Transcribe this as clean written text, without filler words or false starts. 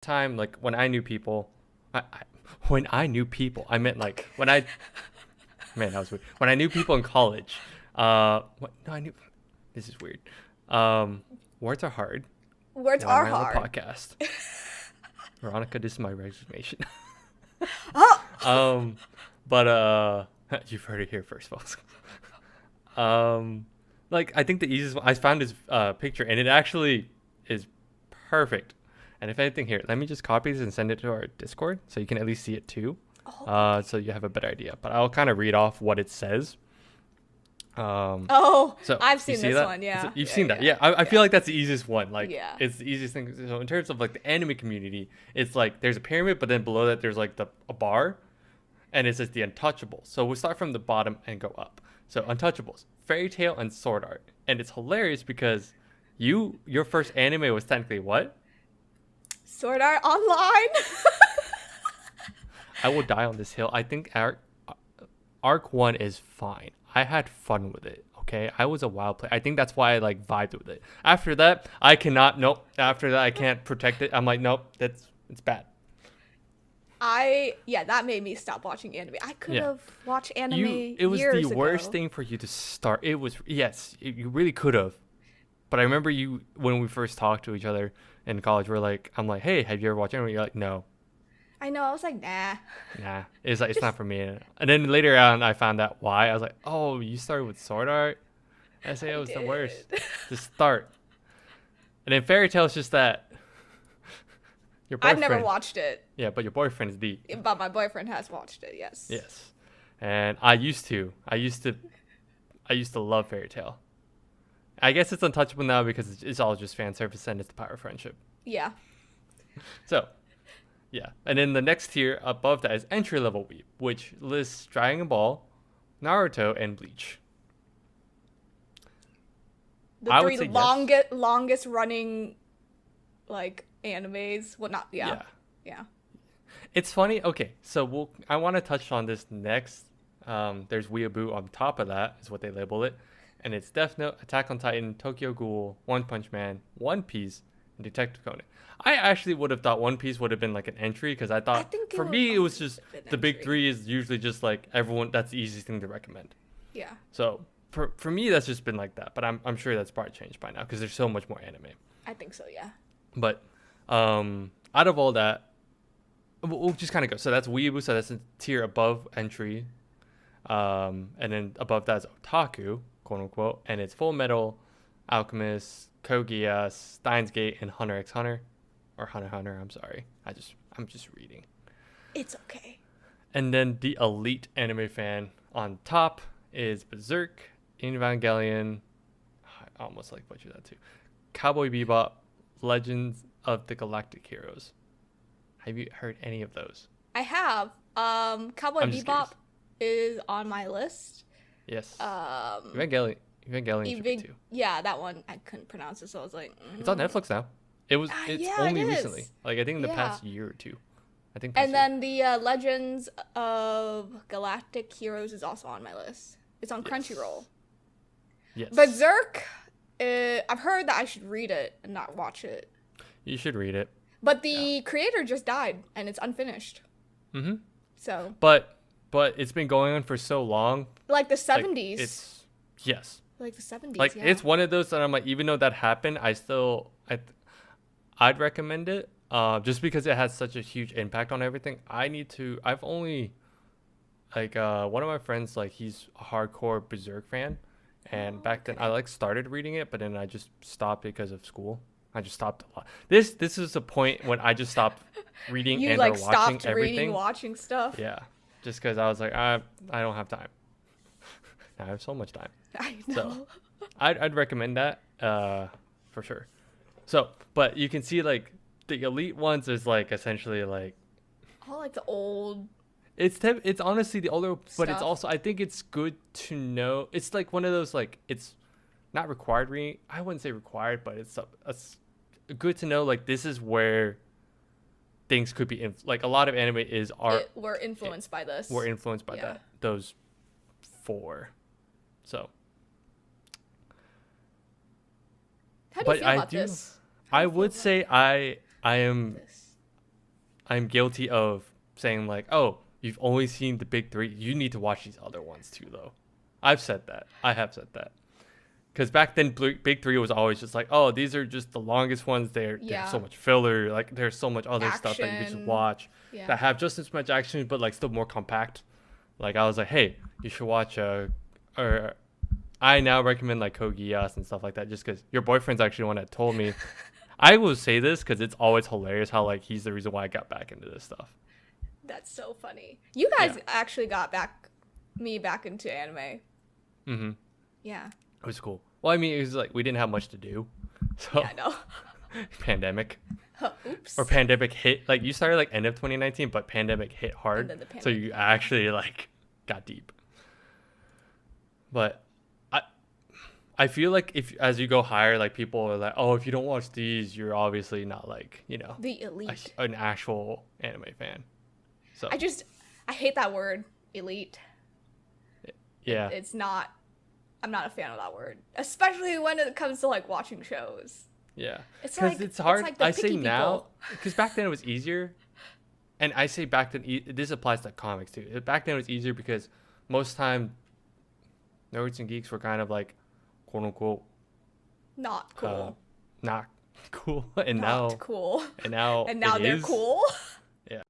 time, like when I knew people, when I knew people, I meant like when I, man, that was weird. When I knew people in college, no, I knew, this is weird. Words are hard. Words Why am are I on the hard. podcast? Veronica, this is my resignation. Oh, um, but you've heard it here first, folks. Um, like I think the easiest one I found his picture, and it actually is perfect. And if anything, here, let me just copy this and send it to our Discord so you can at least see it too. okay. So you have a better idea. But I'll kind of read off what it says. Oh, So I've you seen see this that? one. Yeah. You've Yeah. seen that, Yeah. yeah. I Yeah. feel like that's the easiest one. Like Yeah. it's the easiest thing. So in terms of like the anime community, it's like there's a pyramid, but then below that there's like a bar, and it says the Untouchables. So we'll start from the bottom and go up. So Untouchables, Fairy Tail, and Sword Art, and it's hilarious because your first anime was technically what? Sword Art Online. I will die on this hill. I think arc one is fine. I had fun with it. Okay, I was a wild player. I think that's why I like vibed with it. After that, I cannot. Nope. After that, I can't protect it. I'm like, nope. It's bad. That made me stop watching anime. I could Yeah. have watched anime It was years the worst ago. thing for you to start. It was yes, you really could have. But I remember you when we first talked to each other in college. We're like, I'm like, hey, have you ever watched anime? You're like, no, I know. I was like, nah. nah. It's like it's not for me. And then later on, I found out why. I was like, oh, you started with Sword Art. I SAO was the worst did. to start. And then Fairy Tail is just that your I've boyfriend. never watched it, Yeah, but your boyfriend is the but my boyfriend has watched it. Yes. yes. And I used to love Fairy Tail. I guess it's untouchable now because it's all just fan service and it's the power of friendship. Yeah. So, yeah. And then the next tier above that is entry level weeb, which lists Dragon Ball, Naruto, and Bleach. The I would three say yes. longest running like animes. Well, not yeah. Yeah. Yeah. It's funny. Okay, so I want to touch on this next. There's Weeaboo on top of that, is what they label it, and it's Death Note, Attack on Titan, Tokyo Ghoul, One Punch Man, One Piece, and Detective Conan. I actually would have thought One Piece would have been like an entry because I thought think it for would me it was also just have been the big entry. three is usually just like everyone. That's the easiest thing to recommend. Yeah. So for me that's just been like that, but I'm sure that's probably changed by now because there's so much more anime. I think so. Yeah. But out of all that, we'll just kind of go. So that's Weeaboo, so that's a tier above entry. And then above that is Otaku, quote unquote, and it's Full Metal, Alchemist, Kogia, Steins Gate, and Hunter x Hunter, or Hunter x Hunter. I'm sorry, I'm just reading. It's okay. And then the elite anime fan on top is Berserk, Evangelion. I almost like butchered that too. Cowboy Bebop, Legends of the Galactic Heroes. Have you heard any of those? I have. Cowboy I'm just curious. Bebop is on my list. Yes. Um, Evangelion should be too. Yeah, that one I couldn't pronounce it, so I was like. It's on Netflix now. It's yeah, only it is. recently. Like I think in the Yeah. past year or two. I think. And then the Legends of Galactic Heroes is also on my list. It's on Yes. Crunchyroll. Yes. Berserk, I've heard that I should read it and not watch it. You should read it. But the creator just died and it's unfinished. Mm-hmm. So, But it's been going on for so long. like the Like, 70s. it's yes. Like the 70s, Like yeah. it's one of those that I'm like, even though that happened, I'd recommend it. Just because it has such a huge impact on everything. I've only like one of my friends, like he's a hardcore Berserk fan, and back then I like started reading it, but then I just stopped because of school. I just stopped a lot. This is a point when I just stopped reading You and like or watching stopped everything. reading, watching stuff. Yeah, just because I was like, I don't have time. I have so much time. I know. So I'd recommend that for sure. So, but you can see like the elite ones is like essentially like All like the old. it's honestly the older, but it's Stuff. also I think it's good to know. It's like one of those like it's not required reading. I wouldn't say required, but it's good to know like this is where things could be like a lot of anime is art. We're influenced by this. We're influenced by Yeah. those four. So, How do you but feel about this? How do I you feel would about say I am this? I'm guilty of saying like, oh, you've only seen the big three. You need to watch these other ones too, though. I've said that. I have said that. Because back then, big three was always just like, oh, these are just the longest ones. There's so much filler. Like there's so much other stuff that you should watch that have just as much action, but like still more compact. Like I was like, hey, you should watch or I now recommend like Code Geass and stuff like that, just because your boyfriend's actually the one that told me. I will say this because it's always hilarious how like he's the reason why I got back into this stuff. That's so funny. You guys actually got me back into anime. Mm-hmm. Yeah. It was cool. Well, I mean, it was like we didn't have much to do, so yeah, I know. pandemic. Oops. Or pandemic hit. Like you started like end of 2019, but pandemic hit hard, And then the so you actually like got deep. But I feel like if as you go higher, like people are like, oh, if you don't watch these, you're obviously not like the elite, an actual anime fan. So I hate that word, elite. Yeah. It's not. I'm not a fan of that word, especially when it comes to like watching shows. Yeah, it's like it's hard. It's like I say people. now because back then it was easier, and I say back then this applies to comics too. Back then it was easier because most time nerds and geeks were kind of like quote unquote not cool. Not cool, and not now cool. And now they're is. cool. Yeah.